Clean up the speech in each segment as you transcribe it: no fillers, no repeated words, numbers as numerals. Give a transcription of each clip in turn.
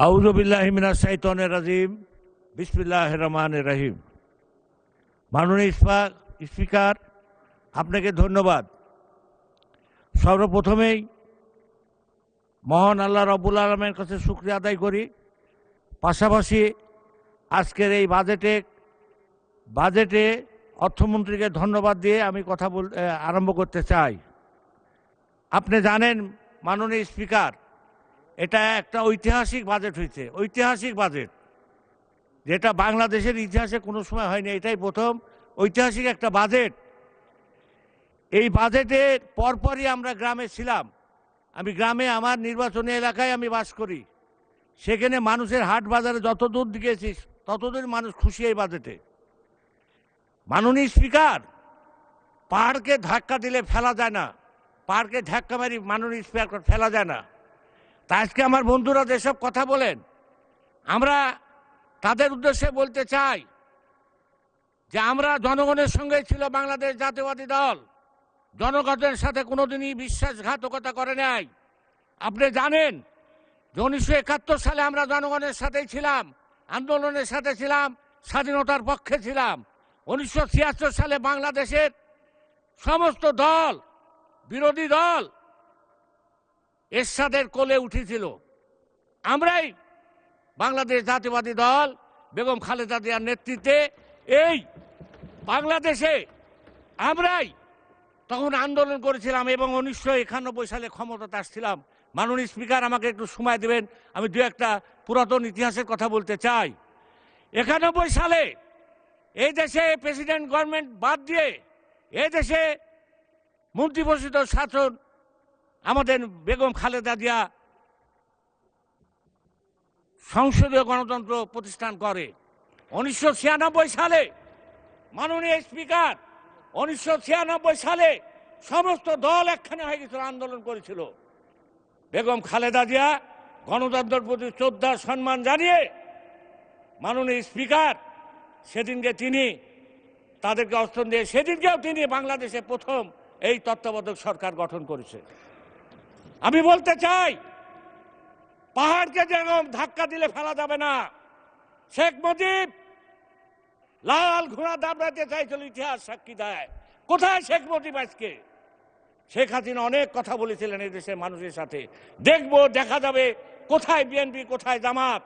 আউযু বিল্লাহি মিনাশ শাইতানির রাজিম। বিসমিল্লাহির রহমানির রহিম। মাননীয় স্পিকার, আপনাকে ধন্যবাদ। সর্বপ্রথমেই মহান আল্লাহ রব্বুল আলামিনের কাছে শুকরিয়া আদায় করি। পাশাপাশি আজকের এই বাজেটে অর্থমন্ত্রীকে ধন্যবাদ দিয়ে আমি কথা আরম্ভ করতে চাই। আপনি জানেন মাননীয় স্পিকার, এটা একটা ঐতিহাসিক বাজেট হয়েছে, ঐতিহাসিক বাজেট, যেটা বাংলাদেশের ইতিহাসে কোনো সময় হয়নি। এটাই প্রথম ঐতিহাসিক একটা বাজেট। এই বাজেটের পরপরই আমরা গ্রামে ছিলাম। আমি গ্রামে, আমার নির্বাচনী এলাকায় আমি বাস করি। সেখানে মানুষের হাট বাজারে যত দূর গিয়েছি ততদূর মানুষ খুশি এই বাজেটে। মাননীয় স্পিকার, পাহাড়কে ধাক্কা দিলে ফেলা যায় না, পাহাড়কে ধাক্কা মারি মাননীয় স্পিকার ফেলা যায় না। তা আজকে আমার বন্ধুরা যেসব কথা বলেন, আমরা তাদের উদ্দেশ্যে বলতে চাই যে আমরা জনগণের সঙ্গে ছিল বাংলাদেশ জাতীয়বাদী দল। জনগণের সাথে কোনোদিনই বিশ্বাসঘাতকতা করে নাই। আপনি জানেন যে 1971 সালে আমরা জনগণের সাথেই ছিলাম, আন্দোলনের সাথে ছিলাম, স্বাধীনতার পক্ষে ছিলাম। 1976 সালে বাংলাদেশের সমস্ত দল, বিরোধী দল এরশাদের কোলে উঠেছিল। আমরাই বাংলাদেশ জাতীয়বাদী দল বেগম খালেদা জিয়ার নেতৃত্বে এই বাংলাদেশে আমরাই তখন আন্দোলন করেছিলাম এবং 1991 সালে ক্ষমতাতে আসছিলাম। মাননীয় স্পিকার, আমাকে একটু সময় দেবেন, আমি দু একটা পুরাতন ইতিহাসের কথা বলতে চাই। 91 সালে এই দেশে প্রেসিডেন্ট গভর্নমেন্ট বাদ দিয়ে এই দেশে মন্ত্রিপরিষদ শাসন আমাদের বেগম খালেদা জিয়া সংসদীয় গণতন্ত্র প্রতিষ্ঠান করে। 1996 সালে মাননীয় স্পিকার, 1996 সালে সমস্ত দল একখানে হয়ে গেছিল, আন্দোলন করেছিল। বেগম খালেদা জিয়া গণতন্ত্রের প্রতি শ্রদ্ধা সম্মান জানিয়ে মাননীয় স্পিকার সেদিনকে তিনি তাদেরকে অস্ত্র দিয়ে সেদিনকেও তিনি বাংলাদেশে প্রথম এই তত্ত্বাবধায়ক সরকার গঠন করেছে। আমি বলতে চাই, পাহাড়কে যেরকম ধাক্কা দিলে ফেলা যাবে না। শেখ মুজিব লাল ঘোড়া দাবড়াতে চাইছিল, ইতিহাস সাক্ষী দেয়। কোথায় শেখ মুজিব আজকে? শেখ হাসিনা অনেক কথা বলেছিলেন এই দেশের মানুষের সাথে, দেখবো দেখা যাবে কোথায় বিএনপি, কোথায় জামাত।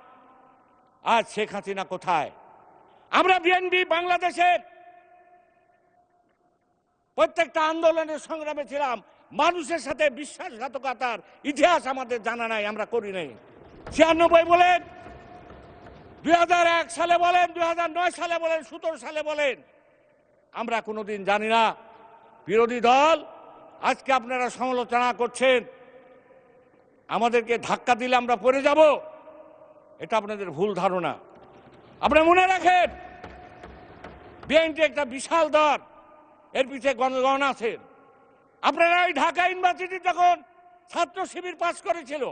আজ শেখ হাসিনা কোথায়? আমরা বিএনপি বাংলাদেশের প্রত্যেকটা আন্দোলনের সংগ্রামে ছিলাম। মানুষের সাথে বিশ্বাসঘাতকতার ইতিহাস আমাদের জানা নাই, আমরা করি নাই। 96 বলেন, 2001 সালে বলেন, 2009 সালে বলেন, 17 সালে বলেন, আমরা কোনোদিন জানি না। বিরোধী দল আজকে আপনারা সমালোচনা করছেন, আমাদেরকে ধাক্কা দিলে আমরা পড়ে যাব, এটা আপনাদের ভুল ধারণা। আপনারা মনে রাখেন, বিএনপি একটা বিশাল দল, এর পিছিয়ে গণগণ আছেন। আপনারা ওই ঢাকা ইউনিভার্সিটি যখন ছাত্র শিবির পাস করেছিল,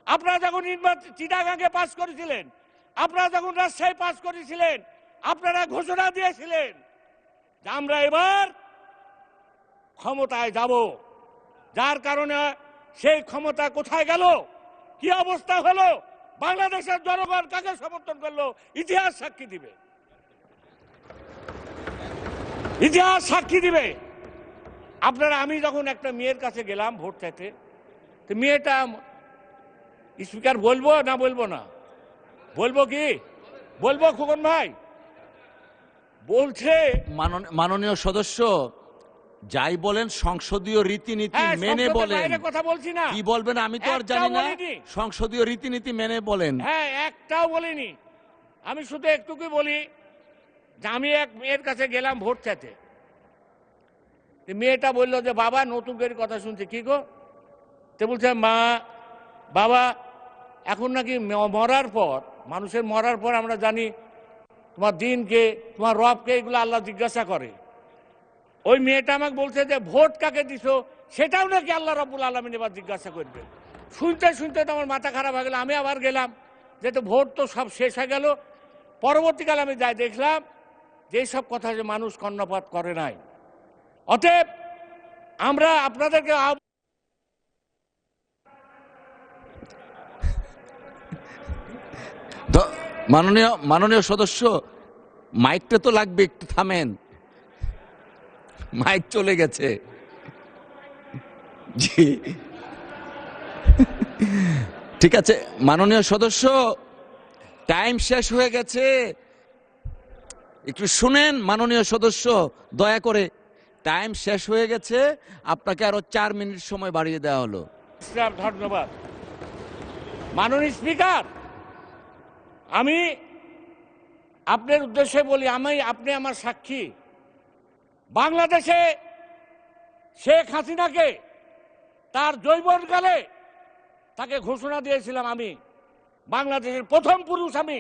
আপনারা যখন চিটাগাঙ্গে পাস করেছিলেন, আপনারা যখন রাজশাহী পাস করেছিলেন, আপনারা ঘোষণা দিয়েছিলেন যে আমরা এবার ক্ষমতায় যাব। যার কারণে সেই ক্ষমতা কোথায় গেল, কি অবস্থা হলো, বাংলাদেশের জনগণ কাকে সমর্থন করলো, ইতিহাস সাক্ষী দিবে, ইতিহাস সাক্ষী দিবে। আপনারা, আমি যখন একটা মেয়ের কাছে গেলাম ভোট চাইতে, তো মেয়েটা, স্পিকার বলবো না বলবো না? বলবো কি বলবো? খোকন ভাই বলছে, মাননীয় সদস্য যাই বলেন সংসদীয় রীতিনীতি মেনে বলেন। কথা বলছি না, কি বলবেন আমি তো আর জানি না। সংসদীয় রীতিনীতি মেনে বলেন। হ্যাঁ, একটাও বলিনি। আমি শুধু একটুকুই বলি যে আমি এক মেয়ের কাছে গেলাম ভোট চাইতে। মেয়েটা বললো যে বাবা, নতুন করে কথা শুনছে। কি গো? তো বলছে, মা বাবা, এখন নাকি মরার পর, মানুষের মরার পর আমরা জানি তোমার দিনকে, তোমার রবকে, এগুলো আল্লাহ জিজ্ঞাসা করে। ওই মেয়েটা আমাকে বলছে যে ভোট কাকে দিছো সেটাও নাকি আল্লাহ রাব্বুল আলামিন এবার জিজ্ঞাসা করবে। শুনতে শুনতে তো আমার মাথা খারাপ হয়ে গেল। আমি আবার গেলাম, যেহেতু ভোট তো সব শেষ হয়ে গেল। পরবর্তীকালে আমি যাই দেখলাম যে সব কথা যে মানুষ কর্ণপাত করে নাই। অতএব আমরা আপনাদেরকে মাননীয় সদস্য, মাইকটা তো লাগবে, একটু থামেন, মাইক চলে গেছে। জি, ঠিক আছে মাননীয় সদস্য, টাইম শেষ হয়ে গেছে, একটু শুনেন মাননীয় সদস্য, দয়া করে, টাইম শেষ হয়ে গেছে, আপনাকে আরো 4 মিনিট সময় বাড়িয়ে দেওয়া হলো। ধন্যবাদ। মাননীয় স্পিকার, আমি আপনার উদ্দেশ্যে বলি, আপনি আমার সাক্ষী। বাংলাদেশে শেখ হাসিনাকে তার যৌবনকালে তাকে ঘোষণা দিয়েছিলাম, আমি বাংলাদেশের প্রথম পুরুষ, আমি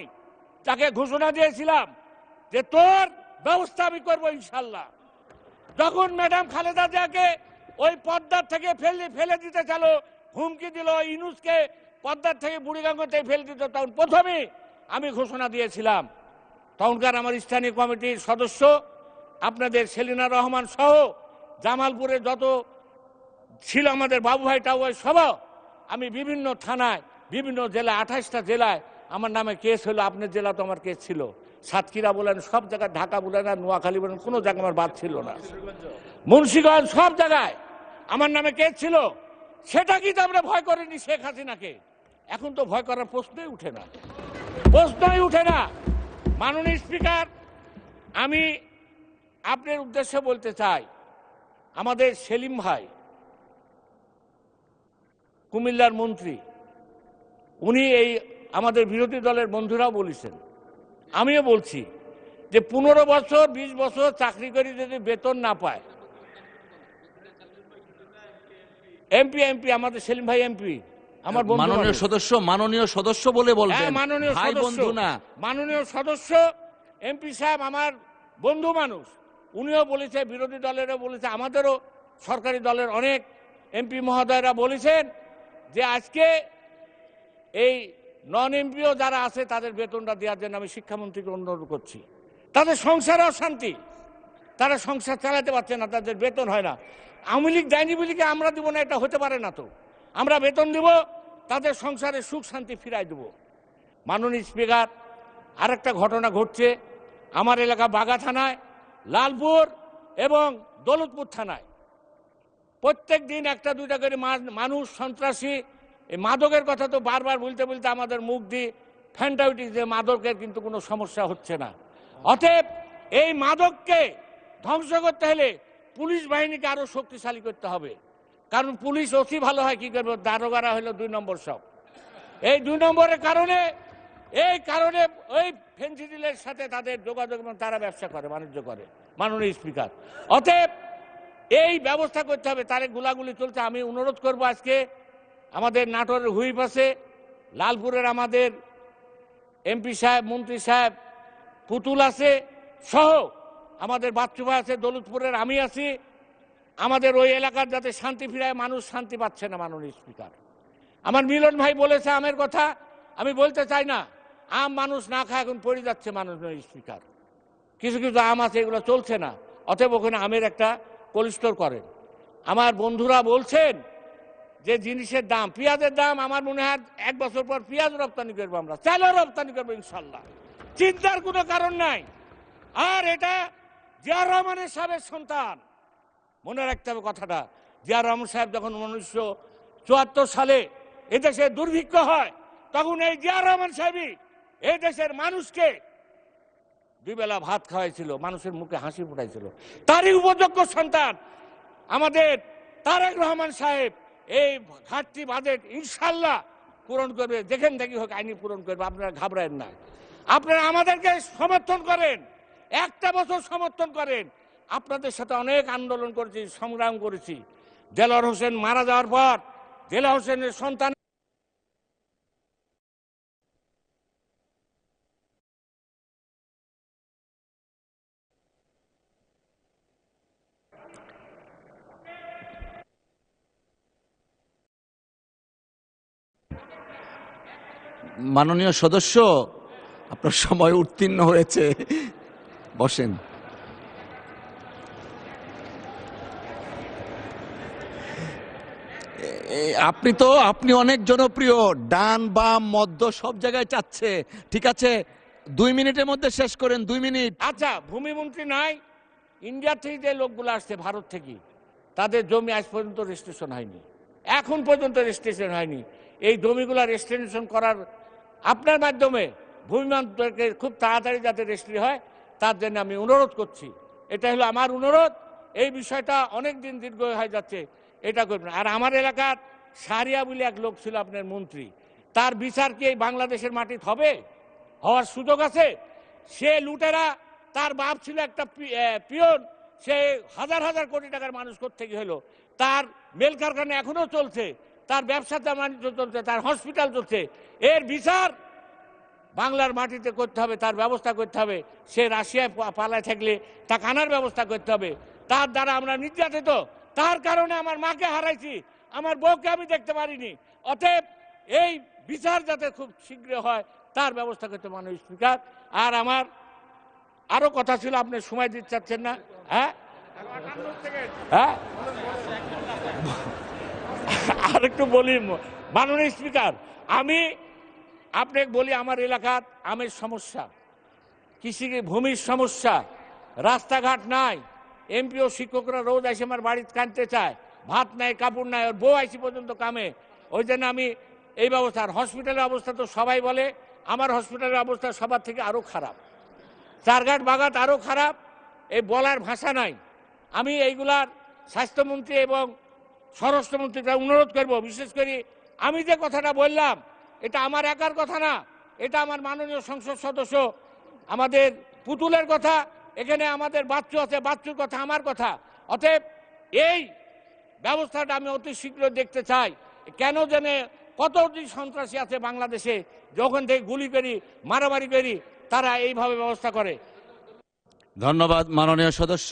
তাকে ঘোষণা দিয়েছিলাম যে তোর ব্যবস্থা আমি করবো ইনশাল্লাহ। যখন ম্যাডাম খালেদা জিয়াকে ওই পদ্মার থেকে ফেলে দিতে চাল, হুমকি দিল ইউনূসকে পদ্মার থেকে বুড়িগঙ্গাতে ফেলে দিত, তখন প্রথমে আমি ঘোষণা দিয়েছিলাম। তখনকার আমার স্থানীয় কমিটির সদস্য আপনাদের সেলিনা রহমান সহ জামালপুরে যত ছিল আমাদের বাবু ভাই টাবু ভাই সহ, আমি বিভিন্ন থানায়, বিভিন্ন জেলায়, 28টা জেলায় আমার নামে কেস হলো। আপনার জেলা তো আমার কেস ছিল, সাতক্ষীরা বলেন, সব জায়গায়, ঢাকা বলেন আর নোয়াখালী বলেন, কোনো জায়গায় আমার বাদ ছিল না, মুন্সিগঞ্জ, সব জায়গায় আমার নামে কেস ছিল। সেটা কিন্তু আমরা ভয় করিনি শেখ হাসিনাকে। এখন তো ভয় করার প্রশ্নই উঠে না, প্রশ্নই উঠে না। মাননীয় স্পিকার, আমি আপনার উদ্দেশ্যে বলতে চাই, আমাদের সেলিম ভাই কুমিল্লার মন্ত্রী, উনি এই আমাদের বিরোধী দলের বন্ধুরাও বলেছেন, আমিও বলছি যে 15 বছর 20 বছর চাকরি করে যদি বেতন না পায়, এমপি আমাদের সেলিম ভাই এমপি, আমার মাননীয় সদস্য বলে বলবেন, মাননীয় ভাই বন্ধু না। মাননীয় সদস্য এমপি সাহেব আমার বন্ধু মানুষ, উনিও বলেছে, বিরোধী দলেরও বলেছে, আমাদেরও সরকারি দলের অনেক এমপি মহোদয়রা বলেছেন যে আজকে এই নন এমপিও যারা আছে তাদের বেতনটা দেওয়ার জন্য আমি শিক্ষামন্ত্রীকে অনুরোধ করছি। তাদের সংসারে অশান্তি, তারা সংসার চালাতে পারছে না, তাদের বেতন হয় না। আওয়ামী লীগ দেয়নি বলে কি আমরা দিব না? এটা হতে পারে না তো। আমরা বেতন দিব, তাদের সংসারে সুখ শান্তি ফিরাই দেব। মাননীয় স্পিকার, আরেকটা ঘটনা ঘটছে আমার এলাকা বাগা থানায়, লালপুর এবং দৌলতপুর থানায়। প্রত্যেক দিন একটা দুইটা করে মানুষ সন্ত্রাসী, এই মাদকের কথা তো বারবার বলতে বলতে আমাদের মুখ দিয়ে ফ্যানটা উঠে, যে মাদকের কিন্তু কোনো সমস্যা হচ্ছে না। অতএব এই মাদককে ধ্বংস করতে হলে পুলিশ বাহিনীকে আরো শক্তিশালী করতে হবে। কারণ পুলিশ অতি ভালো হয়, কি করবে, দারোগারা হলো 2 নম্বর সব। এই 2 নম্বরের কারণে ওই ফেন্সিডিলের সাথে তাদের যোগাযোগ, তারা ব্যবসা করে, বাণিজ্য করে। মাননীয় স্পিকার, অতএব এই ব্যবস্থা করতে হবে। তারে গুলাগুলি চলছে। আমি অনুরোধ করব, আজকে আমাদের নাটোরের হুইপ আছে, লালপুরের আমাদের এমপি সাহেব, মন্ত্রী সাহেব পুতুল আছে, সহ আমাদের বাচ্চুভা আছে, দৌলতপুরের আমি আছি, আমাদের ওই এলাকার যাতে শান্তি ফিরায়, মানুষ শান্তি পাচ্ছে না। মাননীয় স্পিকার, আমার মিলন ভাই বলেছে আমের কথা, আমি বলতে চাই না, আম মানুষ না খায় এখন পড়ে যাচ্ছে। মাননীয় স্পিকার, কিছু কিছু আম আছে, এগুলো চলছে না। অতএব ওখানে আমের একটা কোল্ড স্টোর করেন। আমার বন্ধুরা বলছেন যে জিনিসের দাম, পেঁয়াজের দাম, আমার মনে হয় 1 বছর পর পেঁয়াজ রপ্তানি করবো, আমরা চালও রপ্তানি করবো ইনশাল্লাহ, চিন্তার কোনো কারণ নাই। আর এটা জিয়াউর রহমানের সাহেবের সন্তান, মনে রাখতে হবে কথাটা। জিয়াউর রহমান সাহেব যখন 1974 সালে এদেশে দুর্ভিক্ষ হয়, তখন এই জিয়াউর রহমান সাহেবই এই দেশের মানুষকে 2 বেলা ভাত খাওয়াইছিল, মানুষের মুখে হাসি ফুটাইছিল। তারই উপযোগ্য সন্তান আমাদের তারেক রহমান সাহেব এই ঘাটতি বাজেট ইনশাল্লাহ পূরণ করবে, যেখান থেকে হোক আইনি পূরণ করবে। আপনারা ঘাবড়ায়েন না, আপনারা আমাদেরকে সমর্থন করেন, একটা বছর সমর্থন করেন। আপনাদের সাথে অনেক আন্দোলন করেছি, সংগ্রাম করেছি। দেলোয়ার হোসেন মারা যাওয়ার পর দেলোয়ার হোসেনের সন্তান মাননীয় সদস্য, আপনার সময় উত্তীর্ণ হয়েছে, বসেন। আপনি অনেক জনপ্রিয়, ডান বাম মধ্য সব জায়গায় চাচ্ছে। ঠিক আছে, 2 মিনিটের মধ্যে শেষ করেন, 2 মিনিট। আচ্ছা, ভূমিমন্ত্রী নাই, ইন্ডিয়া থেকে যে লোকগুলো আসছে ভারত থেকে, তাদের জমি আজ পর্যন্ত রেজিস্ট্রেশন হয়নি, এখন পর্যন্ত রেজিস্ট্রেশন হয়নি। এই জমিগুলো রেজিস্ট্রেশন করার আপনার মাধ্যমে ভূমি মন্ত্রীকে খুব তাড়াতাড়ি যাতে রেজিস্ট্রি হয় তার জন্য আমি অনুরোধ করছি। এটা হলো আমার অনুরোধ। এই বিষয়টা অনেক দিন দীর্ঘ হয়ে যাচ্ছে, এটা করবেন। আর আমার এলাকার সারিয়া বলে এক লোক ছিল আপনার মন্ত্রী, তার বিচার কি এই বাংলাদেশের মাটিতে হবে? হওয়ার সুযোগ আছে? সে লুটেরা, তার বাপ ছিল একটা পিয়ন, সে হাজার হাজার কোটি টাকার মানুষ থেকে হলো, তার মেল কারখানা এখনো চলছে, তার ব্যবসাতে বাণিজ্য চলছে, তার হসপিটাল চলছে। এর বিচার বাংলার মাটিতে করতে হবে, তার ব্যবস্থা করতে হবে। সে রাশিয়ায় পালায় থাকলে তাকে আনার ব্যবস্থা করতে হবে। তার দ্বারা আমরা নির্যাতিত, তার কারণে আমার মাকে হারাইছি, আমার বউকে আমি দেখতে পারিনি। অতএব এই বিচার যাতে খুব শীঘ্র হয় তার ব্যবস্থা করতে মাননীয় স্পিকার। আর আমার আরো কথা ছিল, আপনি সময় দিতে চাচ্ছেন না? হ্যাঁ হ্যাঁ, আর একটু বলি মাননীয় স্পিকার, আমি আপনাকে বলি, আমার এলাকার আমের সমস্যা, কৃষি ভূমির সমস্যা, রাস্তাঘাট নাই। এমপি ও শিক্ষকরা রোজ এসে আমার বাড়িতে কাঁদতে চায়, ভাত নাই, কাপড় নাই, ওর বউ আইসি পর্যন্ত কামে। ওই জন্য আমি এই ব্যবস্থা। আর হসপিটালের অবস্থা তো সবাই বলে আমার হসপিটালের অবস্থা সবার থেকে আরও খারাপ, চারঘাট বাগাত আরও খারাপ, এই বলার ভাষা নাই। আমি এইগুলার স্বাস্থ্যমন্ত্রী এবং স্বরাষ্ট্রমন্ত্রীকে অনুরোধ করব, বিশেষ করে আমি যে কথাটা বললাম এটা আমার একার কথা না, এটা আমার মাননীয় সংসদ সদস্য আমাদের পুতুলের কথা, এখানে আমাদের বাচ্চু আছে, বাচ্চুর কথা, আমার কথা। অতএব এই ব্যবস্থাটা আমি অতি শীঘ্র দেখতে চাই। কেন জানে কতটি সন্ত্রাসী আছে বাংলাদেশে, যখন থেকে গুলি করি, মারামারি করি, তারা এইভাবে ব্যবস্থা করে। ধন্যবাদ মাননীয় সদস্য।